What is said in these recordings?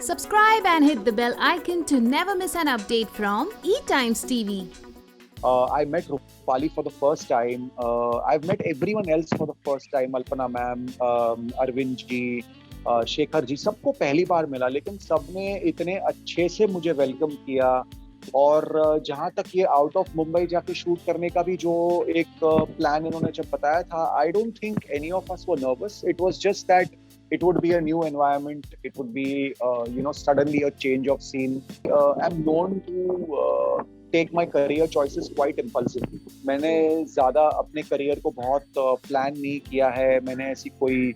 Subscribe and hit the bell icon to never miss an update from eTimes TV. I met Rupali for the first time. I've met everyone else for the first time. Alpana ma'am, Arvind ji, Shekhar ji, सबको पहली बार मिला, लेकिन सबने इतने अच्छे से मुझे welcome किया। और जहाँ तक ये आउट ऑफ मुंबई जाके शूट करने का भी जो एक प्लान इन्होंने जब बताया था, I don't think any of us were nervous. It was just that it would be a new environment. It would be suddenly a change of scene. I'm known to take my career choices quite impulsively. मैंने ज़्यादा अपने career को बहुत plan नहीं किया है. मैंने ऐसी कोई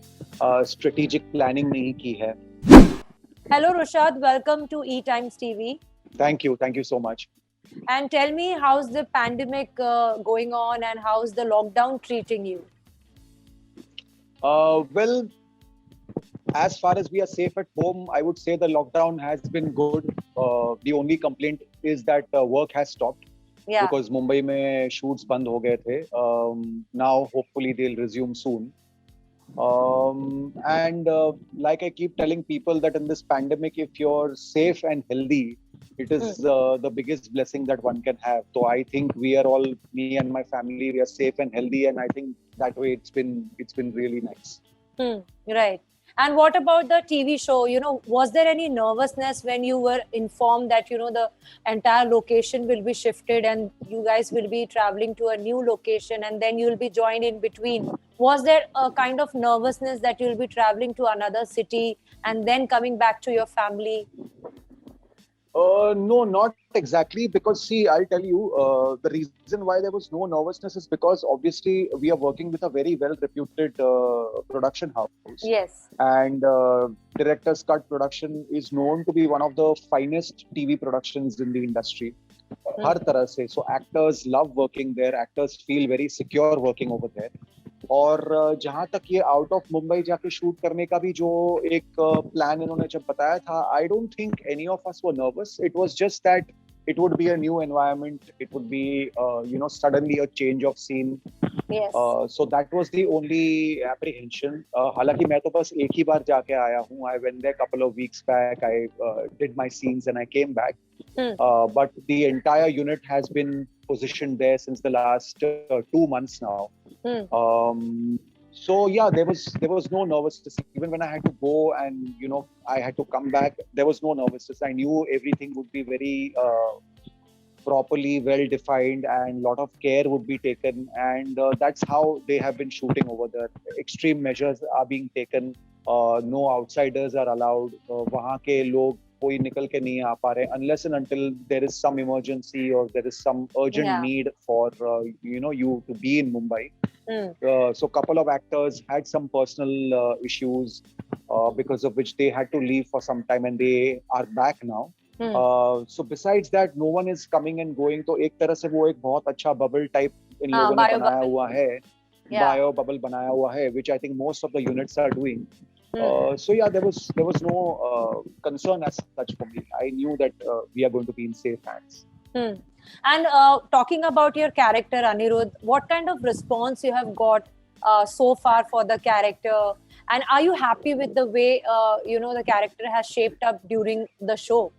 strategic planning नहीं की है. Hello Rushad, welcome to eTimes TV. Thank you so much. And tell me, how's the pandemic going on and how's the lockdown treating you? Well, as far as we are safe at home, I would say the lockdown has been good. The only complaint is that work has stopped. Yeah. Because Mumbai mein shoots band ho gaye the. Now hopefully they'll resume soon. And like I keep telling people that in this pandemic, if you're safe and healthy, it is the biggest blessing that one can have. So I think we are all, me and my family, we are safe and healthy, and I think that way it's been really nice. Right. And what about the TV show? Was there any nervousness when you were informed that, the entire location will be shifted and you guys will be traveling to a new location and then you'll be joined in between? Was there a kind of nervousness that you'll be traveling to another city and then coming back to your family? No, not exactly. Because see, I'll tell you, the reason why there was no nervousness is because obviously we are working with a very well-reputed production house. Yes. And Director's Cut Production is known to be one of the finest TV productions in the industry. हर तरह से. So actors love working there. Actors feel very secure working over there. और जहाँ तक ये out of Mumbai जाके shoot करने का भी जो एक प्लान इन्होंने जब बताया था, I don't think any of us were nervous. It was just that it would be a new environment. It would be suddenly a change of scene. Yes. So that was the only apprehension. हालांकि मैं तो बस एक ही बार जाके आया हूँ. I went there a couple of weeks back. I did my scenes and I came back. But the entire unit has been positioned there since the last 2 months now. So yeah, there was no nervousness. Even when I had to go and I had to come back, there was no nervousness. I knew everything would be very properly well defined and lot of care would be taken, and that's how they have been shooting over there. Extreme measures are being taken. No outsiders are allowed. वहाँ के लोग कोई निकल के नहीं आ पा रहे unless and until there is some emergency or there is some urgent need for you to be in Mumbai. So couple of actors had some personal issues because of which they had to leave for some time and they are back now. So besides that, no one is coming and going. तो एक तरह से वो एक बहुत अच्छा bubble type इन लोगों ने बनाया हुआ है. Bio bubble बनाया हुआ है, which I think most of the units are doing. So yeah, there was no concern as such for me. I knew that we are going to be in safe hands. And talking about your character Anirudh, what kind of response you have got so far for the character, and are you happy with the way the character has shaped up during the show?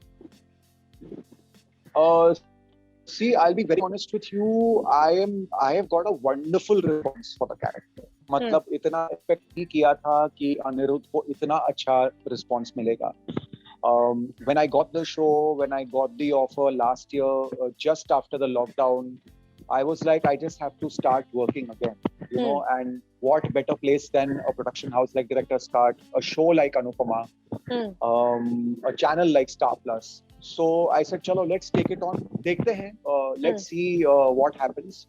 See, I'll be very honest with you. I have got a wonderful response for the character. मतलब इतना expect नहीं किया था कि अनिरुद्ध को इतना अच्छा response मिलेगा. When I got the show, when I got the offer last year, just after the lockdown, I was like, I just have to start working again, and what better place than a production house like Director's Cut, a show like Anupama, a channel like Star Plus. So I said, chalo, let's take it on. देखते हैं, let's see what happens.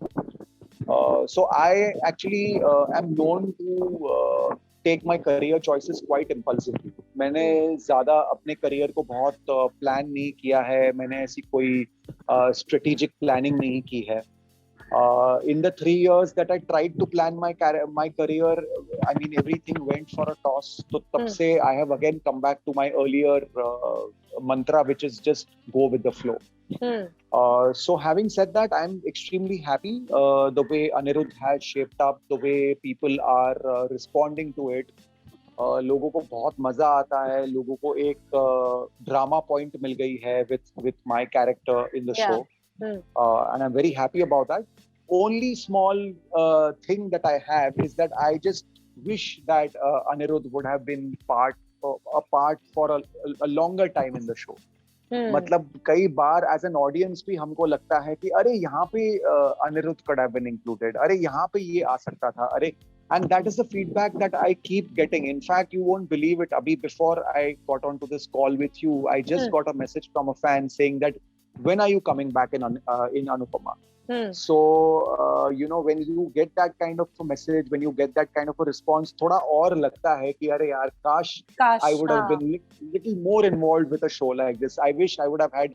So I actually am known to take my career choices quite impulsively. मैंने ज़्यादा अपने career को बहुत plan नहीं किया है. मैंने ऐसी कोई strategic planning नहीं की है. In the 3 years that I tried to plan my career, I mean everything went for a toss. So tab se I have again come back to my earlier mantra, which is just go with the flow. So having said that, I'm extremely happy the way Anirudh has shaped up, the way people are responding to it. लोगों को बहुत मजा आता है, लोगों को एक drama point मिल गई है with my character in the show, and I'm very happy about that. Only small thing that I have is that I just wish that Anirudh would have been a part for a longer time in the show. मतलब कई बार as an audience भी हमको लगता है कि अरे यहाँ पे Anirudh could have been included, अरे यहाँ पे ये आ सकता था, अरे, and that is the feedback that I keep getting. In fact, you won't believe it, Abhi, before I got onto this call with you, I just got a message from a fan saying that when are you coming back in Anupama? So you know, when you get that kind of a message, when you get that kind of a response, थोड़ा और लगता है कि अरे यार काश I would have been little more involved with a show like this. I wish I would have had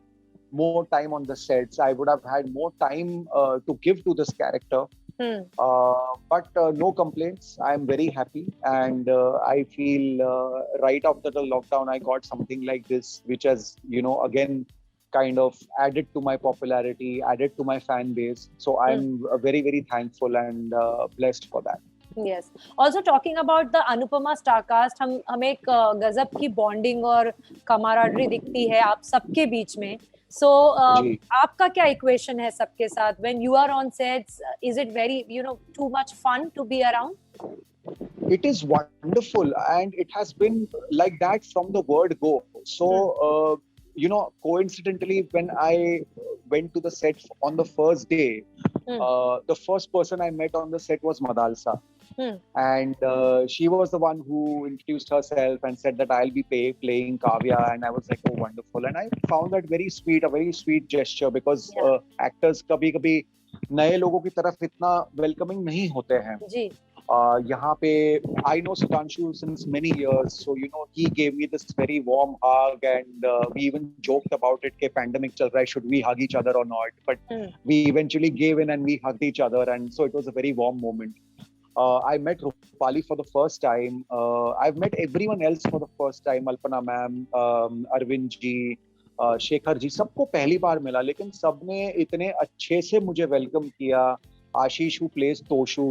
more time on the sets. I would have had more time to give to this character. But no complaints. I am very happy, and I feel right after the lockdown, I got something like this, which has, you know, again kind of added to my popularity, added to my fan base. So I'm very, very thankful and blessed for that. Yes. Also talking about the Anupama Starcast, हमें एक गजब की bonding और camaraderie दिखती है आप सबके बीच में. So आपका क्या equation है सबके साथ? When you are on sets, is it very, you know, too much fun to be around? It is wonderful, and it has been like that from the word go. So you know, coincidentally, when I went to the set on the first day, the first person I met on the set was Madalsa. And she was the one who introduced herself and said that I'll be playing Kavya, and I was like, oh, wonderful. And I found that very sweet, a very sweet gesture, because actors कभी-कभी नए लोगों की तरफ इतना welcoming नहीं होते हैं. जी. यहाँ पे I know Sudhanshu since many years, so you know he gave me this very warm hug, and we even joked about it कि pandemic चल रहा है, should we hug each other or not? But we eventually gave in and we hugged each other, and so it was a very warm moment. I met Rupali for the first time. I've met everyone else for the first time. Alpana ma'am, Arvind ji, Shekhar ji, सबको पहली बार मिला, लेकिन सबने इतने अच्छे से मुझे welcome किया. Ashish, who plays Toshu,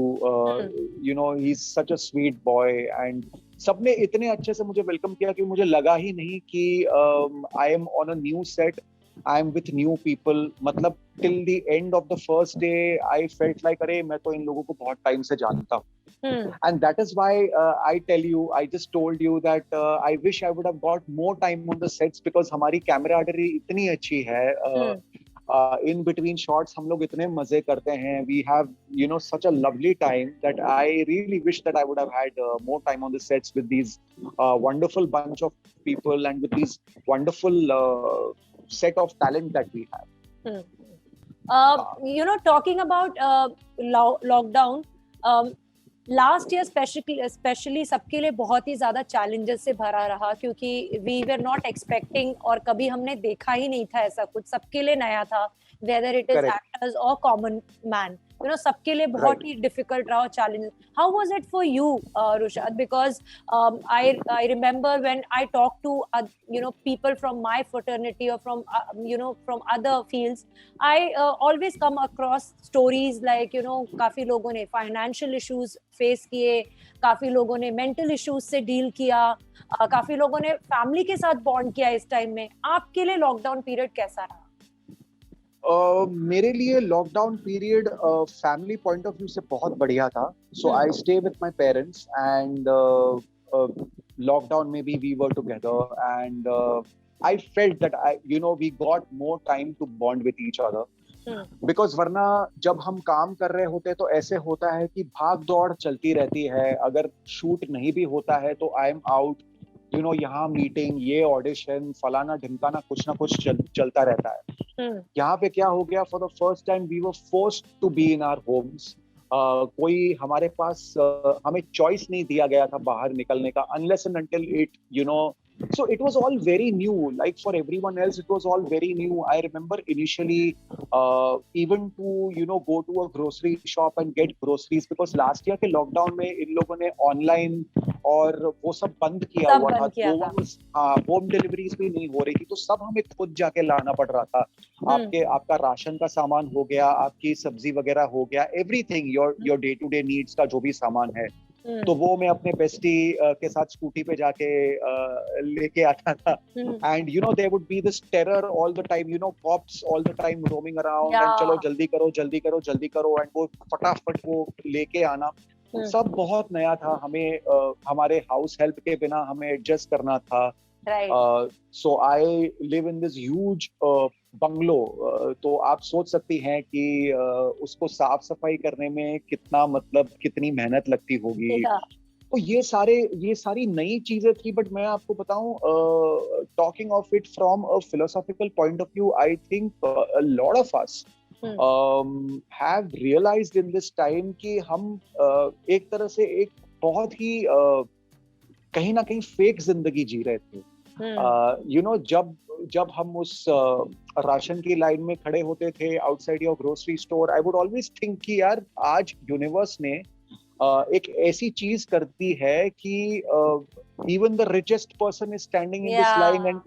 you know, he's such a sweet boy, and सबने इतने अच्छे से मुझे वेलकम किया कि मुझे लगा ही नहीं कि I am on a new set, I am with new people. मतलब till the end of the first day, I felt like अरे मैं तो इन लोगों को बहुत टाइम से जानता हूँ. And that is why I tell you, I just told you that I wish I would have got more time on the sets, because हमारी camaraderie इतनी अच्छी है. In between shots हम लोग इतने मजे करते हैं. We have, you know, such a lovely time that I really wish that I would have had more time on the sets with these wonderful bunch of people and with these wonderful set of talent that we have. You know, talking about lockdown, last year especially सबके लिए बहुत ही ज़्यादा challenges से भरा रहा, क्योंकि we were not expecting, और कभी हमने देखा ही नहीं था ऐसा कुछ, सबके लिए नया था, whether it is actors or common man. You know, सबके लिए बहुत ही difficult रहा, challenge. How was it for you, Rushad? Because I remember when I talked to you know, people from my fraternity or from you know, from other fields, I always come across stories like, you know, काफी लोगों ने financial issues face किए, काफी लोगों ने mental issues से deal किया, काफी लोगों ने family के साथ bond किया इस time में. आपके लिए lockdown period कैसा रहा? मेरे लिए lockdown period family point of view से बहुत बढ़िया था. So I stay with my parents, and lockdown में भी we were together, and I felt that you know we got more time to bond with each other. Because वरना जब हम काम कर रहे होते तो ऐसे होता है कि भाग दौड़ चलती रहती है. अगर शूट नहीं भी होता है तो I am out, you know, यहाँ मीटिंग, ये ऑडिशन, फलाना ढिमकाना, कुछ ना कुछ चलता रहता है. यहाँ पे क्या हो गया, for the first time we were forced to be in our homes. कोई हमारे पास हमें चॉइस नहीं दिया गया था बाहर निकलने का, unless and until it, you know, So it was all very new. Like for everyone else, it was all very new. I remember initially, even to go to a grocery shop and get groceries, because last year के lockdown में इन लोगों ने online और वो सब बंद किया सब हुआ था. बंद किया था. होम डिलीवरीज भी नहीं हो रही थी, तो सब हमें खुद जाके लाना पड़ रहा था. आपका राशन का सामान हो गया, आपकी सब्जी वगैरह हो गया, everything your day to day needs का जो भी सामान है, तो वो मैं अपने बेस्टी के साथ स्कूटी पे जाके लेके आता था. And there would be this terror all the time, cops all the time roaming around, and चलो जल्दी करो जल्दी करो जल्दी करो, एंड वो फटाफट वो लेके आना. सब बहुत नया था. हमें हमारे हाउस हेल्प के बिना हमें एडजस्ट करना था. So I live in this huge bungalow. तो आप सोच सकती हैं कि उसको साफ सफाई करने में कितनी मेहनत लगती होगी. तो ये सारी नई चीजें थी. बट मैं आपको बताऊं, talking of it from a philosophical point of view, I think a lot of us have realized in this time कि हम एक तरह से एक बहुत ही कहीं ना कहीं फेक जिंदगी जी रहे थे. जब हम उस राशन की लाइन में खड़े होते थे outside your grocery store, I would always think कि यार आज यूनिवर्स ने एक ऐसी चीज कर दी है कि even the richest person is standing in this line, and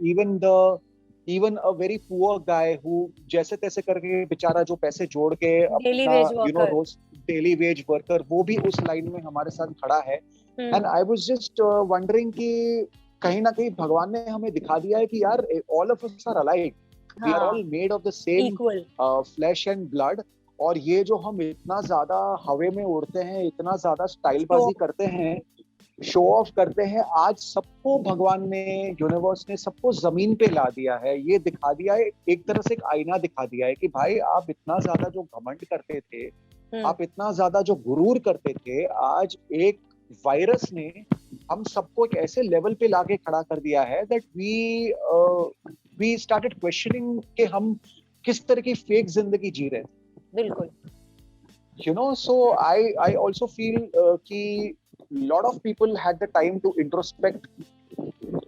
even a very poor guy who जैसे तैसे करके बेचारा जो पैसे जोड़ के अपना रोज डेली वेज वर्कर, वो भी उस लाइन में हमारे साथ खड़ा है. And I was just wondering कि कहीं ना कहीं भगवान ने हमें दिखा दिया है कि यार all of us are alike, we are all made of the same flesh and blood. और ये जो हम इतना ज्यादा हवे में उड़ते हैं, इतना ज्यादा स्टाइलबाजी करते हैं, शो ऑफ करते हैं, आज सबको भगवान ने, यूनिवर्स ने सबको जमीन पे ला दिया है. ये दिखा दिया है, एक तरह से एक आईना दिखा दिया है कि भाई आप इतना ज्यादा जो घमंड करते थे, आप इतना ज्यादा जो गुरूर करते थे, आज एक वायरस ने हम सबको एक ऐसे लेवल पे लाके खड़ा कर दिया है दैट वी स्टार्टेड क्वेश्चनिंग कि हम किस तरह की फेक जिंदगी जी रहे हैं. बिल्कुल. So I also feel कि lot of people had the time to introspect.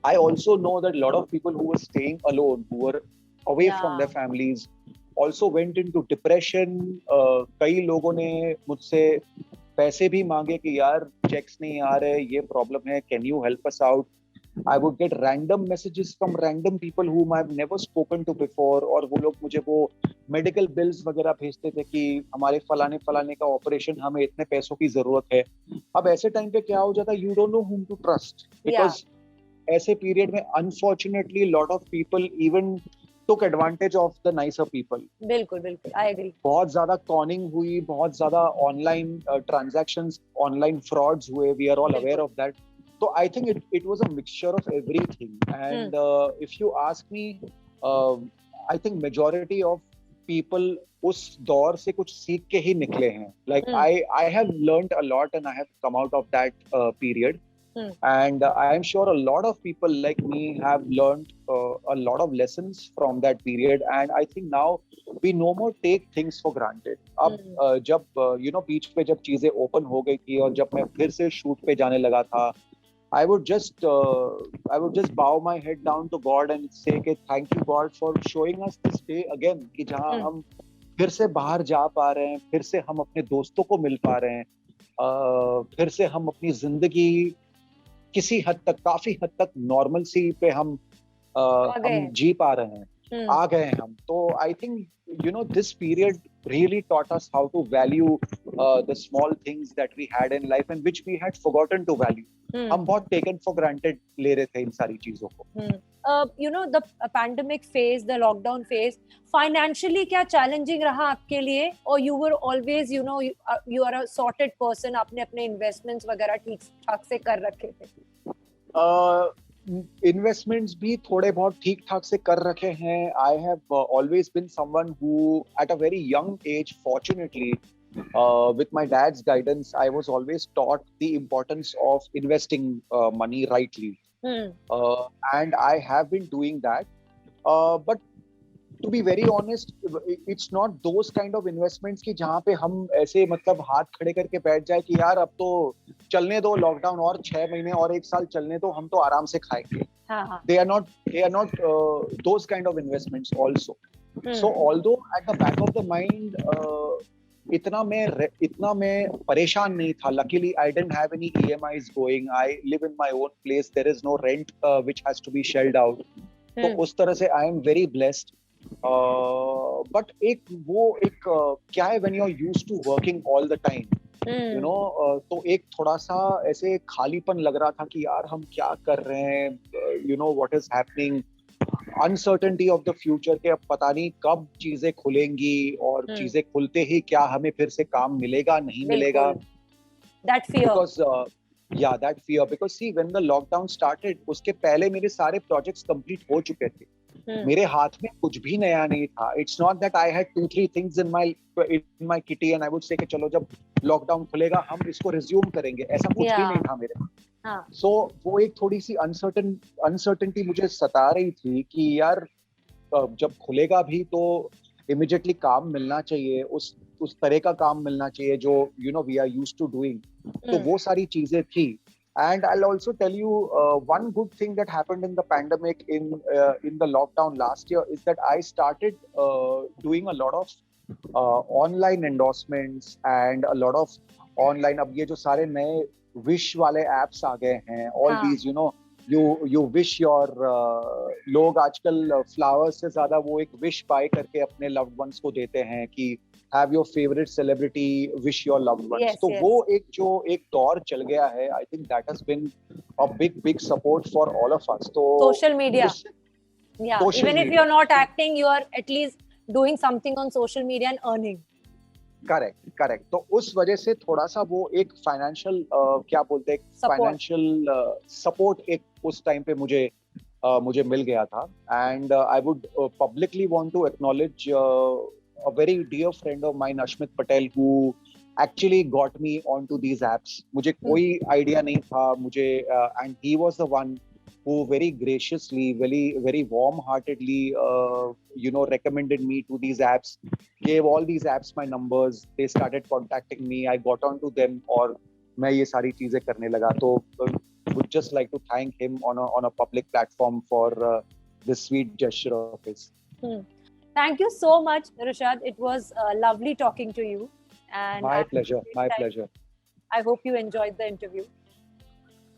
I also know that a lot of people who were staying alone, who were away from their families, also went into depression. कई लोगों ने मुझसे पैसे भी मांगे कि यार चेक्स नहीं आ रहे, ये प्रॉब्लम है, can you help us out? I would get random messages from random people whom I've never spoken to before, और वो लोग मुझे वो मेडिकल बिल्स वगैरह भेजते थे कि हमारे फलाने का ऑपरेशन, हमें इतने पैसों की जरूरत है. अब ऐसे टाइम पे क्या हो जाता है, you don't know whom to trust, because ऐसे पीरियड में unfortunately lot of people even took advantage of the nicer people. बिल्कुल बिल्कुल, I agree. बहुत ज्यादा कॉनिंग हुई, बहुत ज्यादा ऑनलाइन ट्रांजैक्शंस, ऑनलाइन फ्रॉड्स हुए. We are all aware of that. So I think it was a mixture of everything. And if you ask me, I think majority of people उस दौर से कुछ सीख के ही निकले हैं. Like I have learned a lot and I have come out of that period. And I am sure a lot of people like me have learned a lot of lessons from that period. And I think now we no more take things for granted. अब जब बीच पे जब चीजें open हो गई थी और जब मैं फिर से शूट पे जाने लगा था, I would just bow my head down to God and say कि thank you God for showing us this day again, कि जहाँ हम फिर से बाहर जा पा रहे हैं, फिर से हम अपने दोस्तों को मिल पा रहे हैं, फिर से हम अपनी जिंदगी किसी हद तक, काफी हद तक नॉर्मलसी पे हम जी पा रहे हैं, आ गए हैं हम. तो I think this period really taught us how to value the small things that we had in life and which we had forgotten to value. हम बहुत taken for granted ले रहे थे इन सारी चीजों को. The pandemic phase, the lockdown phase, financially क्या challenging रहा आपके लिए? और you were always, you are a sorted person, आपने अपने investments वगैरह ठीक ठाक से कर रखे थे. Investments भी थोड़े बहुत ठीक ठाक से कर रखे हैं. I have always been someone who at a very young age, fortunately, with my dad's guidance, I was always taught the importance of investing money rightly. And I have been doing that. But to be very honest, it's not those kind of investments कि जहाँ पे हम ऐसे मतलब हाथ खड़े करके बैठ जाए कि यार अब तो चलने दो लॉकडाउन और 6 महीने और 1 साल चलने दो, हम तो आराम से खाएंगे. हाँ. They are not those kind of investments also. So although at the back of the mind इतना मैं परेशान नहीं था. Luckily I didn't have any EMIs going. I live in my own place. There is no rent which has to be shelled out. तो उस तरह से I am very blessed. But क्या है when you're used to working all the time, you know, तो एक थोड़ा सा ऐसे खालीपन लग रहा था कि यार हम क्या कर रहे हैं, you know what is happening, uncertainty of the future के अब पता नहीं कब चीजें खुलेंगी और चीजें खुलते ही क्या हमें फिर से काम मिलेगा नहीं मिलेगा. That fear. Because that fear, because see when the lockdown started उसके पहले मेरे सारे projects complete हो चुके थे. मेरे हाथ में कुछ भी नया नहीं था. It's not that I had 2-3 things in my kitty and I would say कि चलो जब लॉकडाउन खुलेगा हम इसको resume करेंगे, ऐसा कुछ भी नहीं था मेरे पास. So वो एक थोड़ी सी uncertainty मुझे सता रही थी कि यार जब खुलेगा भी तो immediately काम मिलना चाहिए, उस तरह का काम मिलना चाहिए जो you know we are used to doing. तो वो सारी चीजें थी. And I'll also tell you one good thing that happened in the pandemic in the lockdown last year is that I started doing a lot of online endorsements and a lot of online. अब ये जो सारे नए wish वाले apps आ गए हैं, all these, you know, you wish your लोग आजकल flowers से ज़्यादा वो एक wish buy करके अपने loved ones को देते हैं कि have your favorite celebrity wish your loved ones. Yes, तो yes. वो एक दौर चल गया है. I think that has been a big support for all of us. तो social media. Yeah. Social Even if media. you're not acting, you are at least doing something on social media and earning. Correct. तो उस वजह से थोड़ा सा वो एक financial क्या बोलते हैं financial support एक उस टाइम पे मुझे मिल गया था. And I would publicly want to acknowledge a very dear friend of mine, Ashmit Patel, who actually got me onto these apps. मुझे कोई idea नहीं था मुझे, and he was the one who very graciously, very warm-heartedly, you know, recommended me to these apps. Gave all these apps my numbers. They started contacting me. I got onto them, और मैं ये सारी चीजें करने लगा. तो would just like to thank him on a public platform for this sweet gesture of his. Thank you so much, Rishad. It was lovely talking to you. And My pleasure. I hope you enjoyed the interview.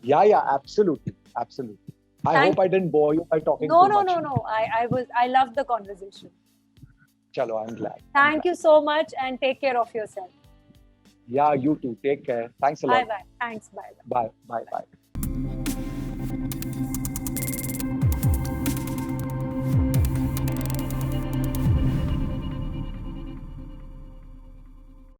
Yeah, absolutely. I hope I didn't bore you by talking too much. No. I loved the conversation. Chalo, I'm glad. Thank you so much and take care of yourself. Yeah, you too. Take care. Thanks a lot. Bye. Thanks. Bye. Bye.